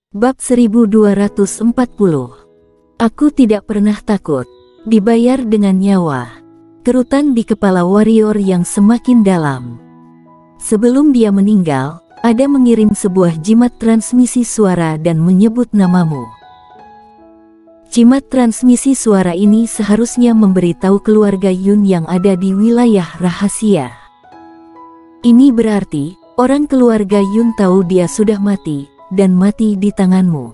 Bab 1240. Aku tidak pernah takut. Dibayar dengan nyawa. Kerutan di kepala warrior yang semakin dalam. Sebelum dia meninggal, ada mengirim sebuah jimat transmisi suara dan menyebut namamu. Jimat transmisi suara ini seharusnya memberitahu keluarga Yun yang ada di wilayah rahasia. Ini berarti, orang keluarga Yun tahu dia sudah mati, dan mati di tanganmu.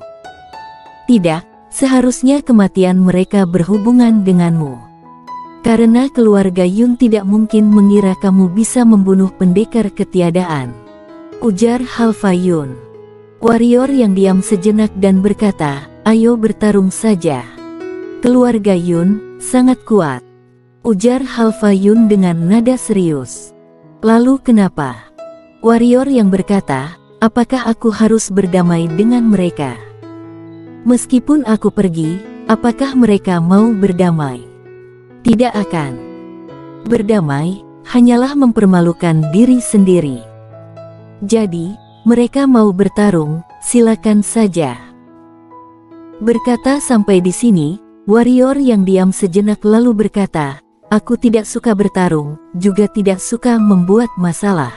Tidak, seharusnya kematian mereka berhubungan denganmu. Karena keluarga Yun tidak mungkin mengira kamu bisa membunuh pendekar ketiadaan, ujar Halfa Yun. Warrior yang diam sejenak dan berkata, ayo bertarung saja. Keluarga Yun sangat kuat, ujar Halfa Yun dengan nada serius. Lalu kenapa? Warrior yang berkata, apakah aku harus berdamai dengan mereka? Meskipun aku pergi, apakah mereka mau berdamai? Tidak akan. Berdamai, hanyalah mempermalukan diri sendiri. Jadi, mereka mau bertarung, silakan saja. Berkata sampai di sini, warrior yang diam sejenak lalu berkata, aku tidak suka bertarung, juga tidak suka membuat masalah.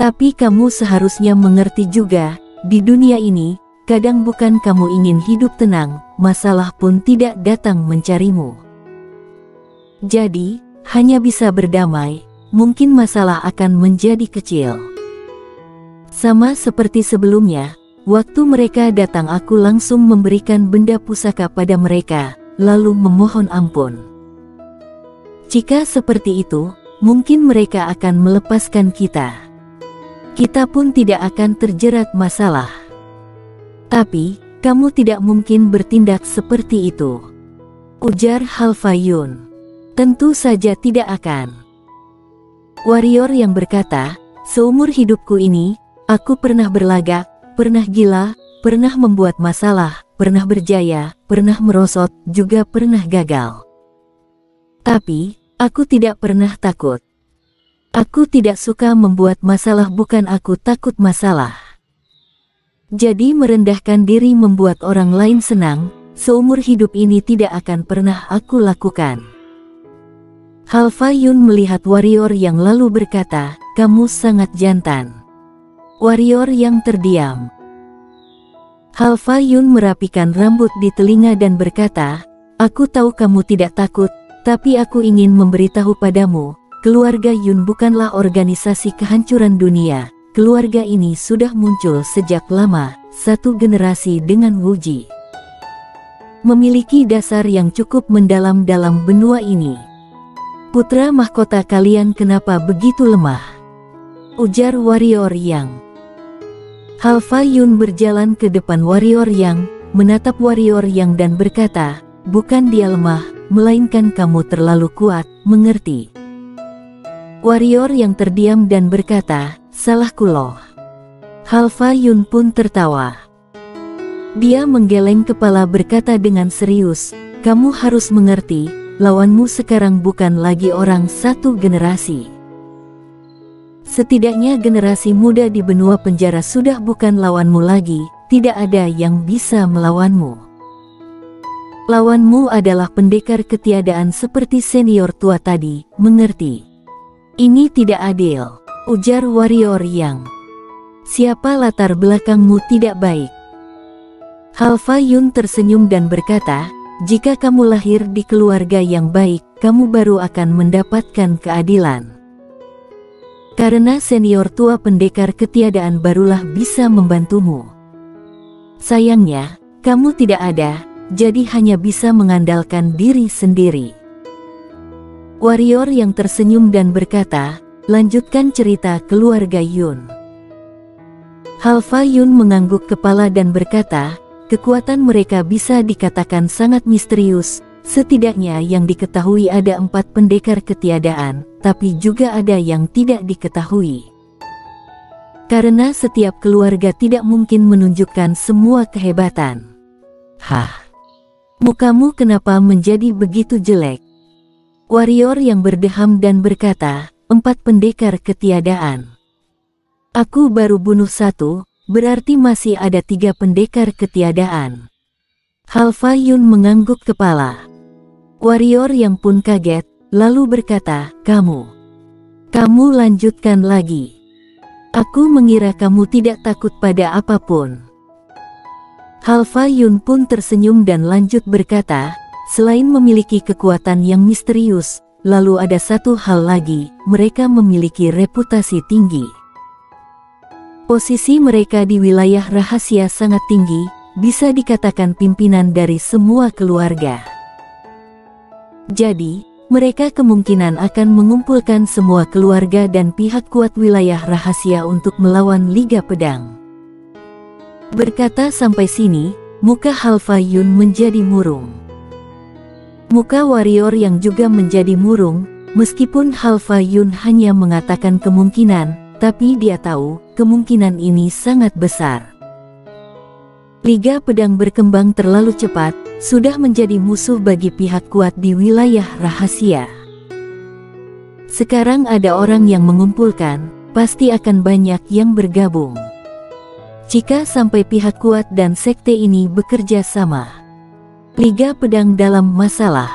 Tapi kamu seharusnya mengerti juga, di dunia ini, kadang bukan kamu ingin hidup tenang, masalah pun tidak datang mencarimu. Jadi, hanya bisa berdamai, mungkin masalah akan menjadi kecil. Sama seperti sebelumnya, waktu mereka datang aku langsung memberikan benda pusaka pada mereka, lalu memohon ampun. Jika seperti itu, mungkin mereka akan melepaskan kita. Kita pun tidak akan terjerat masalah. Tapi, kamu tidak mungkin bertindak seperti itu, ujar Halfa Yun. Tentu saja tidak akan. Warrior yang berkata, seumur hidupku ini, aku pernah berlagak, pernah gila, pernah membuat masalah, pernah berjaya, pernah merosot, juga pernah gagal. Tapi, aku tidak pernah takut. Aku tidak suka membuat masalah, bukan aku takut masalah. Jadi merendahkan diri membuat orang lain senang, seumur hidup ini tidak akan pernah aku lakukan. Halfa Yun melihat warrior yang lalu berkata, kamu sangat jantan. Warrior yang terdiam. Halfa Yun merapikan rambut di telinga dan berkata, aku tahu kamu tidak takut, tapi aku ingin memberitahu padamu, keluarga Yun bukanlah organisasi kehancuran dunia. Keluarga ini sudah muncul sejak lama, satu generasi dengan Wuji. Memiliki dasar yang cukup mendalam dalam benua ini. Putra mahkota kalian kenapa begitu lemah? Ujar warrior yang. Halfa Yun berjalan ke depan warrior yang, menatap warrior yang dan berkata, bukan dia lemah, melainkan kamu terlalu kuat, mengerti? Warrior yang terdiam dan berkata, salahku loh. Halfa Yun pun tertawa. Dia menggeleng kepala berkata dengan serius, kamu harus mengerti, lawanmu sekarang bukan lagi orang satu generasi. Setidaknya generasi muda di benua penjara sudah bukan lawanmu lagi, tidak ada yang bisa melawanmu. Lawanmu adalah pendekar ketiadaan seperti senior tua tadi, mengerti? Ini tidak adil, ujar warrior yang. Siapa latar belakangmu tidak baik? Halfa Yun tersenyum dan berkata, jika kamu lahir di keluarga yang baik, kamu baru akan mendapatkan keadilan. Karena senior tua pendekar ketiadaan barulah bisa membantumu. Sayangnya, kamu tidak ada, jadi hanya bisa mengandalkan diri sendiri. Warrior yang tersenyum dan berkata, lanjutkan cerita keluarga Yun. Halfa Yun mengangguk kepala dan berkata, kekuatan mereka bisa dikatakan sangat misterius, setidaknya yang diketahui ada 4 pendekar ketiadaan, tapi juga ada yang tidak diketahui. Karena setiap keluarga tidak mungkin menunjukkan semua kehebatan. Hah? Mukamu kenapa menjadi begitu jelek? Warrior yang berdeham dan berkata, 4 pendekar ketiadaan. Aku baru bunuh 1, berarti masih ada 3 pendekar ketiadaan. Halfa Yun mengangguk kepala. Warrior yang pun kaget, lalu berkata, Kamu lanjutkan lagi. Aku mengira kamu tidak takut pada apapun. Halfa Yun pun tersenyum dan lanjut berkata, selain memiliki kekuatan yang misterius, lalu ada satu hal lagi, mereka memiliki reputasi tinggi. Posisi mereka di wilayah rahasia sangat tinggi, bisa dikatakan pimpinan dari semua keluarga. Jadi, mereka kemungkinan akan mengumpulkan semua keluarga dan pihak kuat wilayah rahasia untuk melawan Liga Pedang. Berkata sampai sini, muka Halfa Yun menjadi murung. Muka warrior yang juga menjadi murung, meskipun Halfa Yun hanya mengatakan kemungkinan, tapi dia tahu, kemungkinan ini sangat besar. Liga Pedang berkembang terlalu cepat, sudah menjadi musuh bagi pihak kuat di wilayah rahasia. Sekarang ada orang yang mengumpulkan, pasti akan banyak yang bergabung. Jika sampai pihak kuat dan sekte ini bekerja sama, Liga Pedang dalam masalah.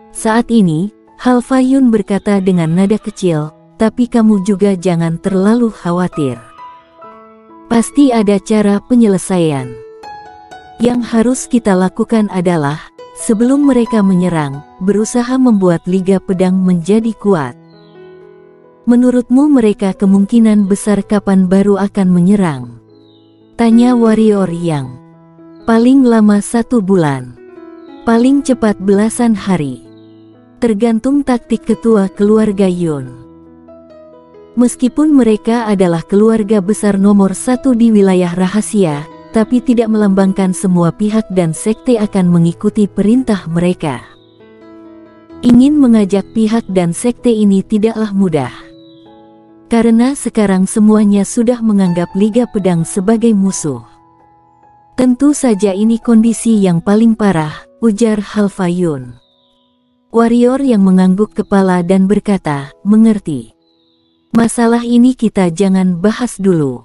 Saat ini, Halfa Yun berkata dengan nada kecil, tapi kamu juga jangan terlalu khawatir. Pasti ada cara penyelesaian. Yang harus kita lakukan adalah, sebelum mereka menyerang, berusaha membuat Liga Pedang menjadi kuat. Menurutmu mereka kemungkinan besar kapan baru akan menyerang? Tanya warrior yang paling lama 1 bulan, paling cepat belasan hari. Tergantung taktik ketua keluarga Yun. Meskipun mereka adalah keluarga besar nomor 1 di wilayah rahasia, tapi tidak melambangkan semua pihak dan sekte akan mengikuti perintah mereka. Ingin mengajak pihak dan sekte ini tidaklah mudah. Karena sekarang semuanya sudah menganggap Liga Pedang sebagai musuh. Tentu saja ini kondisi yang paling parah, ujar Halfa Yun. Warrior yang mengangguk kepala dan berkata, mengerti. Masalah ini kita jangan bahas dulu.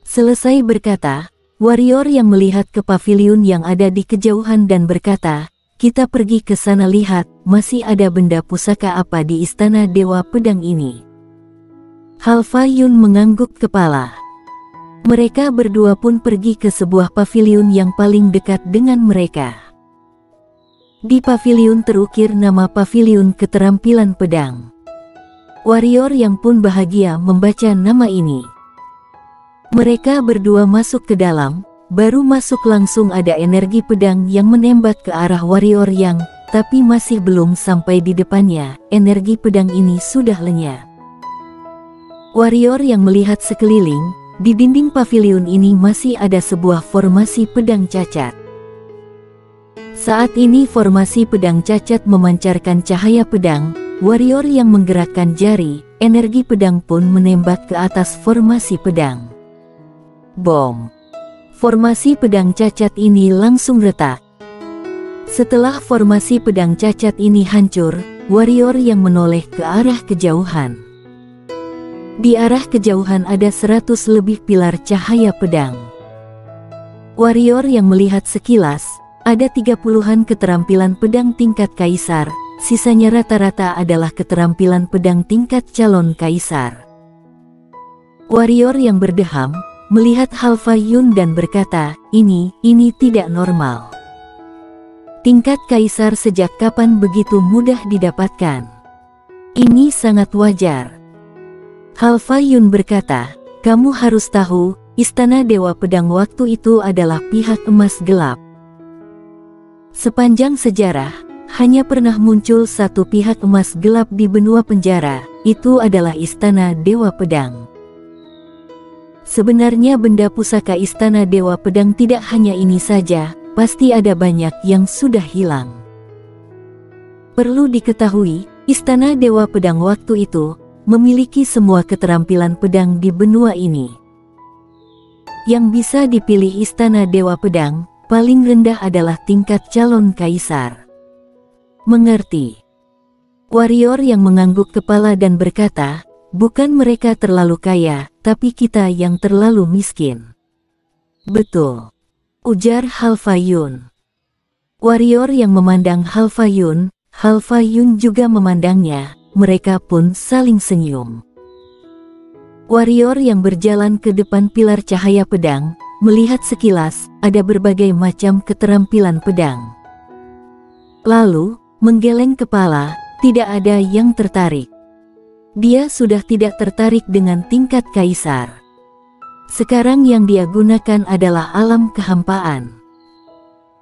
Selesai berkata, warrior yang melihat ke pavilion yang ada di kejauhan dan berkata, kita pergi ke sana lihat, masih ada benda pusaka apa di istana Dewa Pedang ini. Halfa Yun mengangguk kepala. Mereka berdua pun pergi ke sebuah pavilion yang paling dekat dengan mereka. Di pavilion terukir nama Pavilion Keterampilan Pedang. Warrior yang pun bahagia membaca nama ini. Mereka berdua masuk ke dalam, baru masuk langsung ada energi pedang yang menembak ke arah warrior yang, tapi masih belum sampai di depannya, energi pedang ini sudah lenyap. Warrior yang melihat sekeliling, di dinding pavilion ini masih ada sebuah formasi pedang cacat. Saat ini formasi pedang cacat memancarkan cahaya pedang, warrior yang menggerakkan jari, energi pedang pun menembak ke atas formasi pedang. Bom! Formasi pedang cacat ini langsung retak. Setelah formasi pedang cacat ini hancur, warrior yang menoleh ke arah kejauhan. Di arah kejauhan ada 100 lebih pilar cahaya pedang. Warrior yang melihat sekilas, ada 30-an keterampilan pedang tingkat kaisar, sisanya rata-rata adalah keterampilan pedang tingkat calon kaisar. Warrior yang berdeham, melihat Halfa Yun dan berkata, ini tidak normal. Tingkat kaisar sejak kapan begitu mudah didapatkan? Ini sangat wajar. Halfa Yun berkata, kamu harus tahu, istana Dewa Pedang waktu itu adalah pihak emas gelap. Sepanjang sejarah, hanya pernah muncul satu pihak emas gelap di benua penjara, itu adalah istana Dewa Pedang. Sebenarnya benda pusaka istana Dewa Pedang tidak hanya ini saja, pasti ada banyak yang sudah hilang. Perlu diketahui, istana Dewa Pedang waktu itu memiliki semua keterampilan pedang di benua ini. Yang bisa dipilih istana Dewa Pedang, paling rendah adalah tingkat calon kaisar. Mengerti? Warrior yang mengangguk kepala dan berkata, bukan mereka terlalu kaya, tapi kita yang terlalu miskin. Betul, ujar Halfa Yun. Warrior yang memandang Halfa Yun juga memandangnya, mereka pun saling senyum. Warrior yang berjalan ke depan pilar cahaya pedang, melihat sekilas, ada berbagai macam keterampilan pedang. Lalu, menggeleng kepala, tidak ada yang tertarik. Dia sudah tidak tertarik dengan tingkat kaisar. Sekarang yang dia gunakan adalah alam kehampaan.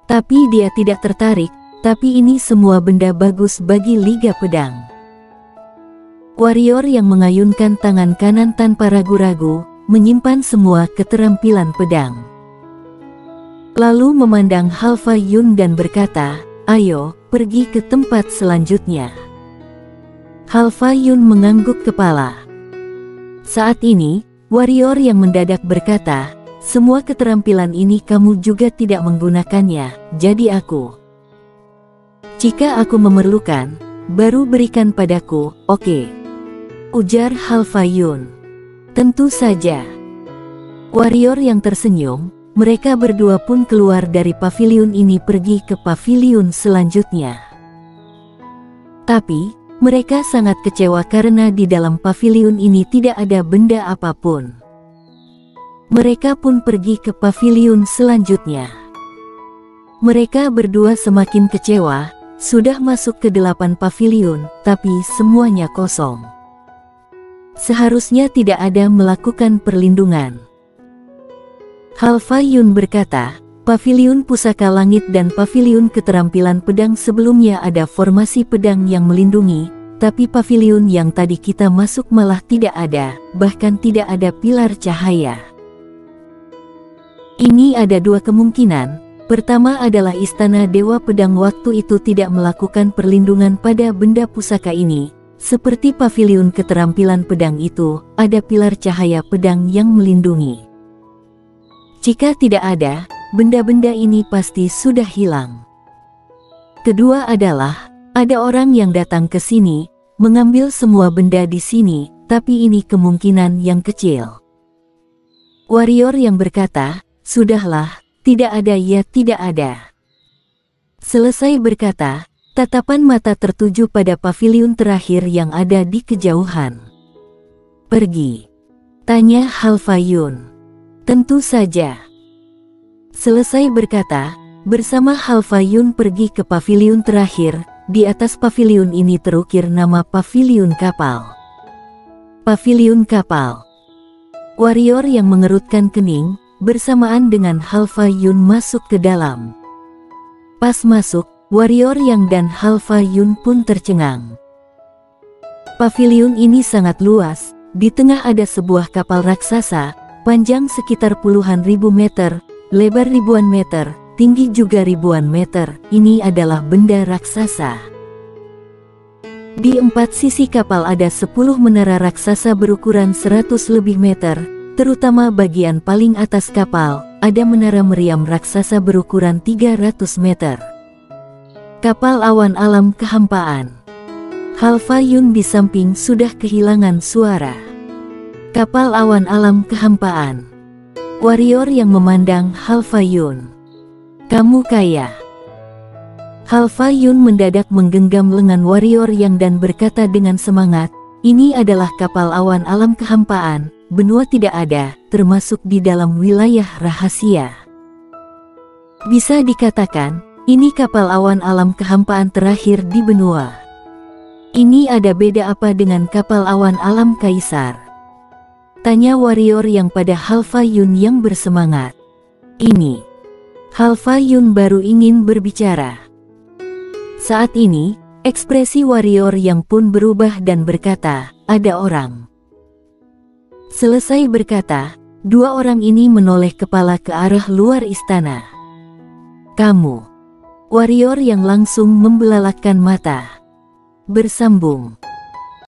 Tapi dia tidak tertarik, tapi ini semua benda bagus bagi Liga Pedang. Warrior yang mengayunkan tangan kanan tanpa ragu-ragu, menyimpan semua keterampilan pedang. Lalu memandang Halfa Yun dan berkata, "Ayo, pergi ke tempat selanjutnya." Halfa Yun mengangguk kepala. Saat ini, warrior yang mendadak berkata, "Semua keterampilan ini kamu juga tidak menggunakannya, jadi jika aku memerlukan, baru berikan padaku, oke?" Ujar Halfa Yun. Tentu saja. Warrior yang tersenyum, mereka berdua pun keluar dari paviliun ini pergi ke paviliun selanjutnya. Tapi, mereka sangat kecewa karena di dalam paviliun ini tidak ada benda apapun. Mereka pun pergi ke paviliun selanjutnya. Mereka berdua semakin kecewa, sudah masuk ke 8 paviliun, tapi semuanya kosong. Seharusnya tidak ada melakukan perlindungan. Halfa Yun berkata, paviliun pusaka langit dan paviliun keterampilan pedang sebelumnya ada formasi pedang yang melindungi, tapi paviliun yang tadi kita masuk malah tidak ada, bahkan tidak ada pilar cahaya. Ini ada dua kemungkinan. Pertama adalah istana Dewa Pedang waktu itu tidak melakukan perlindungan pada benda pusaka ini. Seperti paviliun keterampilan pedang itu, ada pilar cahaya pedang yang melindungi. Jika tidak ada, benda-benda ini pasti sudah hilang. Kedua adalah, ada orang yang datang ke sini, mengambil semua benda di sini, tapi ini kemungkinan yang kecil. Warrior yang berkata, "Sudahlah, tidak ada ya tidak ada." Selesai berkata, tatapan mata tertuju pada paviliun terakhir yang ada di kejauhan. "Pergi?" tanya Halfa Yun. "Tentu saja." Selesai berkata, bersama Halfa Yun pergi ke paviliun terakhir. Di atas paviliun ini terukir nama paviliun kapal. Paviliun kapal. Warrior yang mengerutkan kening, bersamaan dengan Halfa Yun masuk ke dalam. Pas masuk, warrior yang dan Halfa Yun pun tercengang. Paviliun ini sangat luas, di tengah ada sebuah kapal raksasa, panjang sekitar puluhan ribu meter, lebar ribuan meter, tinggi juga ribuan meter. Ini adalah benda raksasa. Di 4 sisi kapal ada 10 menara raksasa berukuran 100 lebih meter, terutama bagian paling atas kapal, ada menara meriam raksasa berukuran 300 meter. Kapal awan alam kehampaan. Halfa Yun di samping sudah kehilangan suara. Kapal awan alam kehampaan. Warrior yang memandang Halfa Yun. "Kamu kaya." Halfa Yun mendadak menggenggam lengan warrior yang dan berkata dengan semangat, "Ini adalah kapal awan alam kehampaan, benua tidak ada, termasuk di dalam wilayah rahasia. Bisa dikatakan, ini kapal awan alam kehampaan terakhir di benua. Ini ada beda apa dengan kapal awan alam kaisar?" tanya warrior yang pada Halfa Yun yang bersemangat. Ini. Halfa Yun baru ingin berbicara. Saat ini, ekspresi warrior yang pun berubah dan berkata, "Ada orang." Selesai berkata, dua orang ini menoleh kepala ke arah luar istana. "Kamu." Warrior yang langsung membelalakkan mata. Bersambung.